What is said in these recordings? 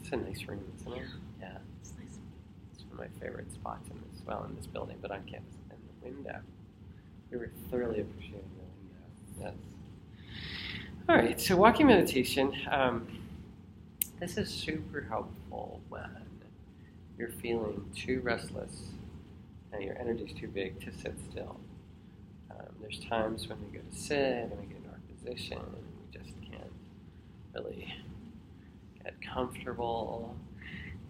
It's a nice room, isn't it? Yeah. It's nice. It's one of my favorite spots in this building, but on campus. And the window. We were thoroughly appreciating the window. Yes. All right, so walking meditation, this is super helpful when you're feeling too restless and your energy's too big to sit still. There's times when we go to sit and we get into our position and we just can't really get comfortable.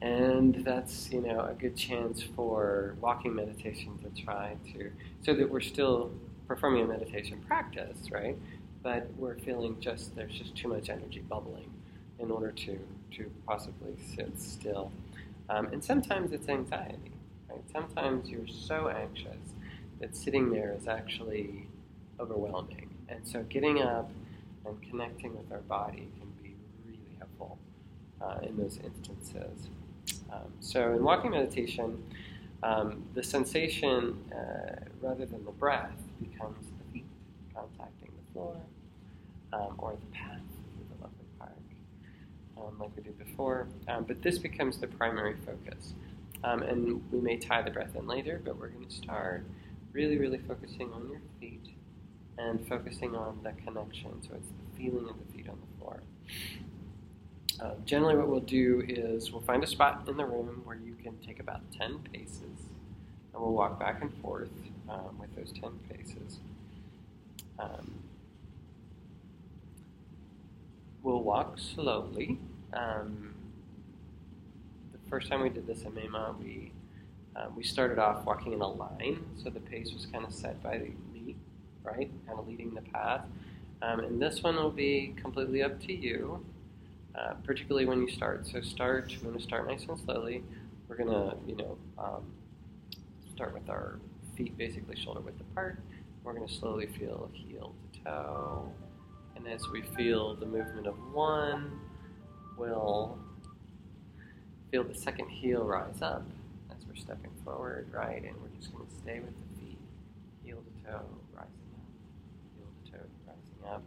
And that's, a good chance for walking meditation to try to, so that we're still performing a meditation practice, right? But we're feeling there's just too much energy bubbling in order to possibly sit still. And sometimes it's anxiety, right? Sometimes you're so anxious that sitting there is actually overwhelming. And so getting up and connecting with our body can be really helpful in those instances. So in walking meditation, the sensation, rather than the breath, becomes the feet contacting the floor or the path through the lovely park, like we did before. But this becomes the primary focus. And we may tie the breath in later, but we're going to start really, really focusing on your feet and focusing on the connection. So it's the feeling of the feet on the floor. Generally what we'll do is we'll find a spot in the room where you can take about 10 paces, and we'll walk back and forth with those 10 paces. We'll walk slowly. The first time we did this in Mema, we started off walking in a line, so the pace was kind of set by me, right? Kind of leading the path. And this one will be completely up to you. Particularly when you start. So we're going to start nice and slowly. We're going to, start with our feet basically shoulder width apart. We're going to slowly feel heel to toe. And as we feel the movement of one, we'll feel the second heel rise up as we're stepping forward, right? And we're just going to stay with the feet, heel to toe, rising up, heel to toe, rising up.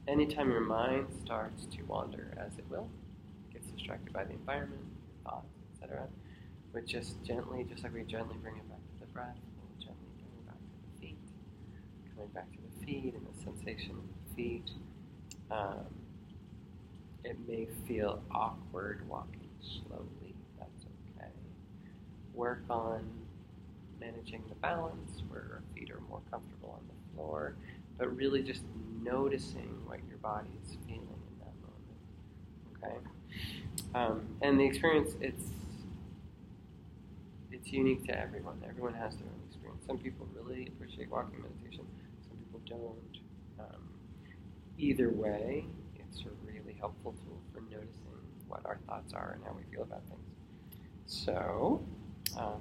Anytime your mind starts to wander, as it will, gets distracted by the environment, thoughts, etc., we just gently, just like we gently bring it back to the breath, we'll gently bring it back to the feet, coming back to the feet and the sensation of the feet. It may feel awkward walking slowly, that's okay. Work on managing the balance where our feet are more comfortable on the floor, but really just noticing what your body is feeling in that moment, okay? And the experience, it's unique to everyone. Everyone has their own experience. Some people really appreciate walking meditation. Some people don't. Either way, it's a really helpful tool for noticing what our thoughts are and how we feel about things. So,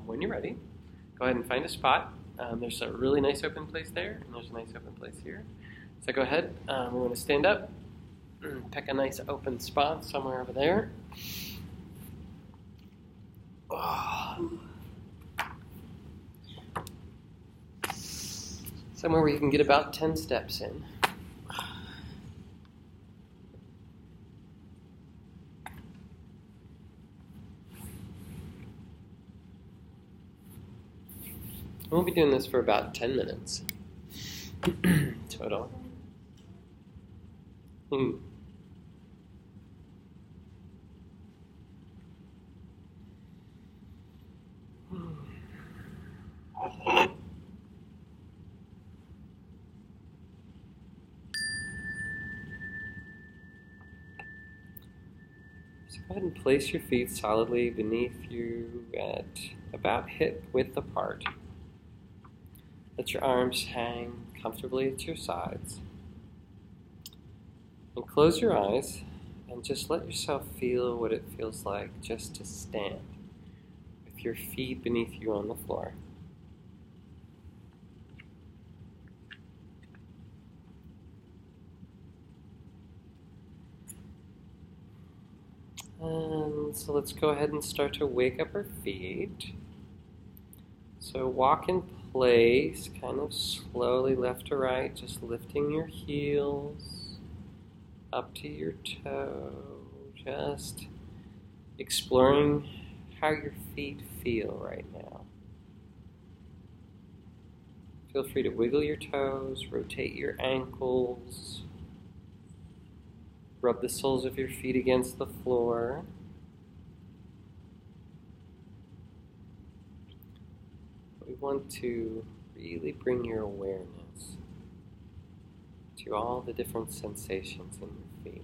when you're ready, go ahead and find a spot. There's a really nice open place there, and there's a nice open place here. So go ahead, we're going to stand up, pick a nice open spot somewhere over there. Somewhere where you can get about 10 steps in. We'll be doing this for about 10 minutes total. So go ahead and place your feet solidly beneath you at about hip width apart. Let your arms hang comfortably at your sides. And close your eyes and just let yourself feel what it feels like just to stand with your feet beneath you on the floor. And so let's go ahead and start to wake up our feet. So walk in place, kind of slowly left to right, just lifting your heels, up to your toe, just exploring how your feet feel right now. Feel free to wiggle your toes, rotate your ankles, rub the soles of your feet against the floor. We want to really bring your awareness to all the different sensations in your feet.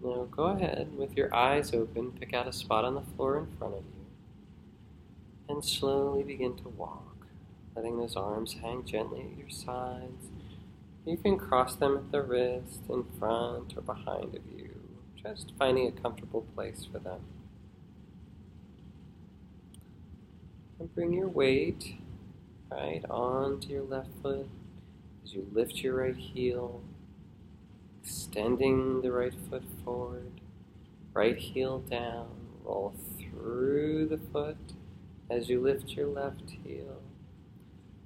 Now go ahead, with your eyes open, pick out a spot on the floor in front of you, and slowly begin to walk, letting those arms hang gently at your sides. You can cross them at the wrist, in front or behind of you, just finding a comfortable place for them. And bring your weight right onto your left foot as you lift your right heel, extending the right foot forward, right heel down, roll through the foot as you lift your left heel.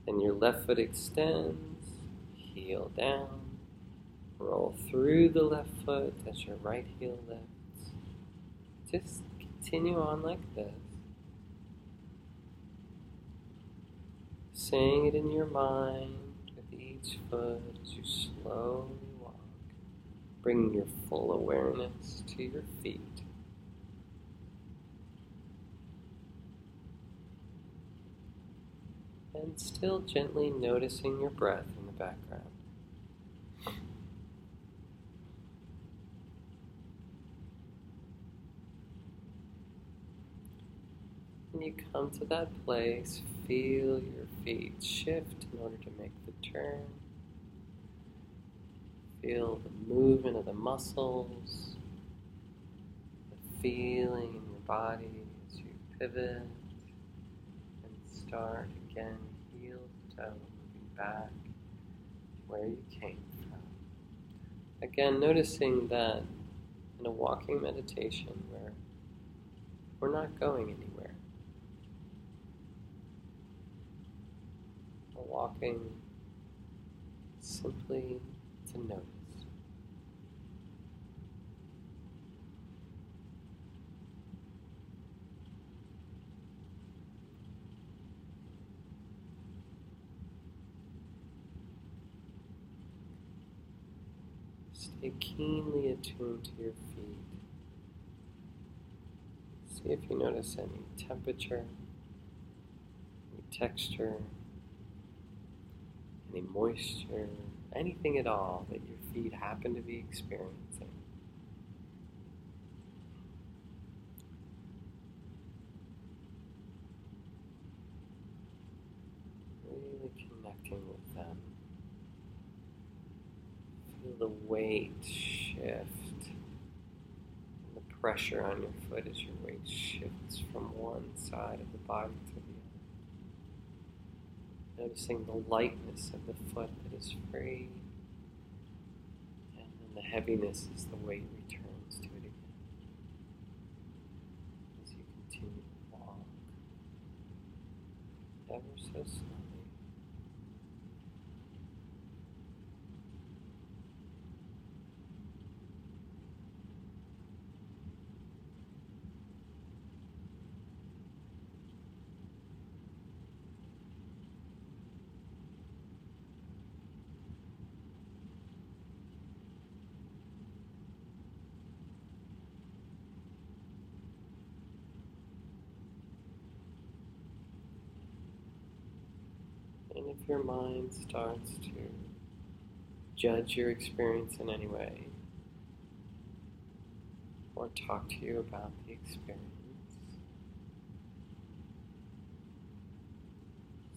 Then your left foot extends, heel down, roll through the left foot as your right heel lifts. Just continue on like this, saying it in your mind with each foot as you slowly walk, bringing your full awareness to your feet. And still gently noticing your breath in the background. When you come to that place, feel your feet shift in order to make the turn. Feel the movement of the muscles, the feeling in your body as you pivot and start again, heel to toe, moving back where you came from. Again, noticing that in a walking meditation where we're not going anywhere. We're walking simply to notice. Stay keenly attuned to your feet. See if you notice any temperature, any texture, any moisture, anything at all that your feet happen to be experiencing. Really connecting with them. Feel the weight shift, and the pressure on your foot as your weight shifts from one side of the body to the other. Noticing the lightness of the foot that is free, and then the heaviness as the weight returns to it again. As you continue to walk, ever so slowly. And if your mind starts to judge your experience in any way, or talk to you about the experience,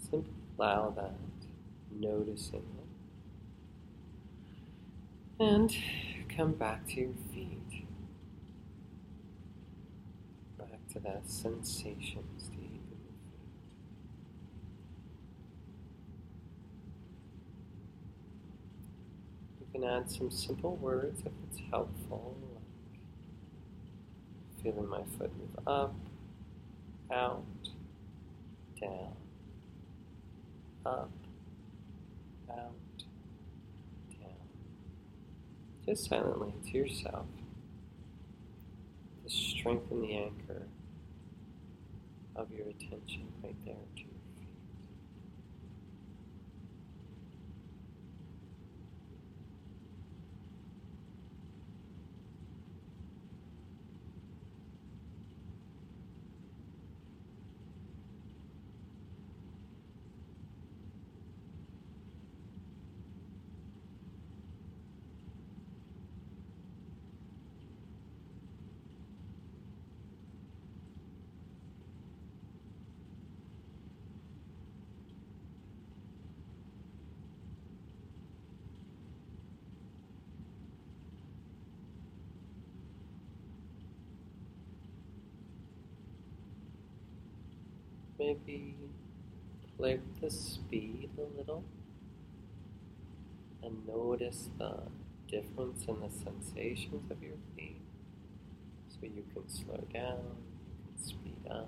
simply allow that, noticing it, and come back to your feet, back to that sensation, Steve. You can add some simple words if it's helpful, like feeling my foot move up, out, down, up, out, down. Just silently to yourself. To strengthen the anchor of your attention right there to your feet. Maybe play with the speed a little and notice the difference in the sensations of your feet. So you can slow down, you can speed up.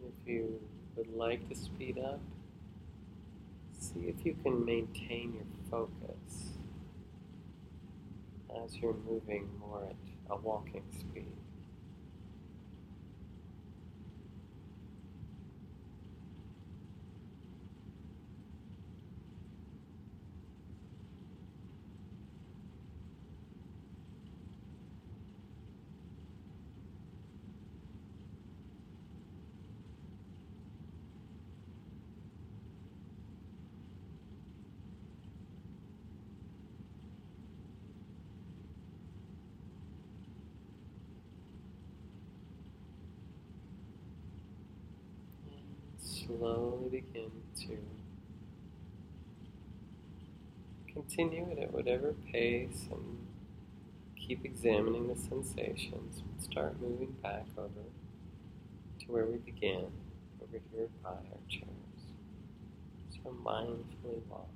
If you would like to speed up, see if you can maintain your focus as you're moving more at a walking speed. Slowly begin to continue it at whatever pace and keep examining the sensations. Start moving back over to where we began, over here by our chairs. So mindfully walk.